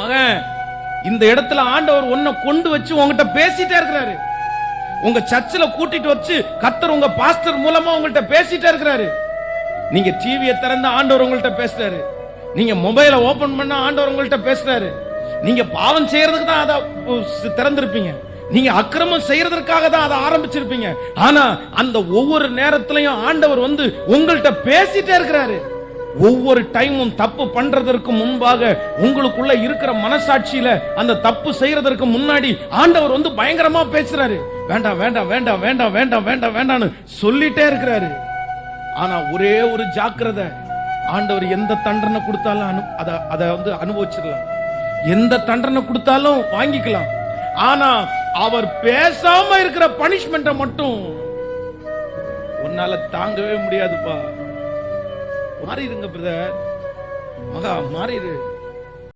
மகன், இந்த இடத்துல ஆண்டவர் உன்னை கொண்டு வச்சு உங்ககிட்ட பேசிட்டே இருக்கிறாரு. உங்க சர்ச்சில் கூட்டிட்டு வச்சு கர்த்தர் உங்க பாஸ்டர் மூலமா உங்கள்கிட்ட பேசிட்டே இருக்கிறாரு. நீங்க டிவியை திறந்த ஆண்டவர் உங்கள்கிட்ட பேசுறாரு. நீங்க மொபைலை ஓபன் பண்ண ஆண்டவர் உங்கள்கிட்ட பேசுறாரு. நீங்க பாவம் செய்யறதுக்கு தான் அதை திறந்திருப்பீங்க. நீங்க அக்கிரமம் செய்யறதற்காக தான் அதை ஆரம்பிச்சிருப்பீங்க. ஆனா அந்த ஒவ்வொரு நேரத்திலையும் ஆண்டவர் வந்து உங்கள்கிட்ட பேசிட்டே இருக்கிறாரு. ஒவ்வொரு டைமும் தப்பு பண்றதற்கு முன்பாக உங்களுக்குள்ள இருக்கிற மனசாட்சியில அந்த தப்பு செய்யறதற்கு முன்னாடி ஆண்டவர் வந்து பயங்கரமா பேசுறாரு. வேண்டாம் வேண்டாம் வேண்டாம் வேண்டாம் வேண்டாம் வேண்டாம் வேண்டாம்னு சொல்லிட்டே இருக்கிறாரு. ஆனா ஒரே ஒரு ஜாக்கிரதை, ஆண்டவர் எந்த தண்டனை கொடுத்தாலும் அதை வந்து அனுபவிச்சிடலாம், எந்த தண்டனை கொடுத்தாலும் வாங்கிக்கலாம். ஆனா அவர் பேசாம இருக்கிற பனிஷ்மெண்ட்டை மட்டும் உன்னால தாங்கவே முடியாதுப்பா. மாறிடுங்க பிரதர், மகா மாறிடு.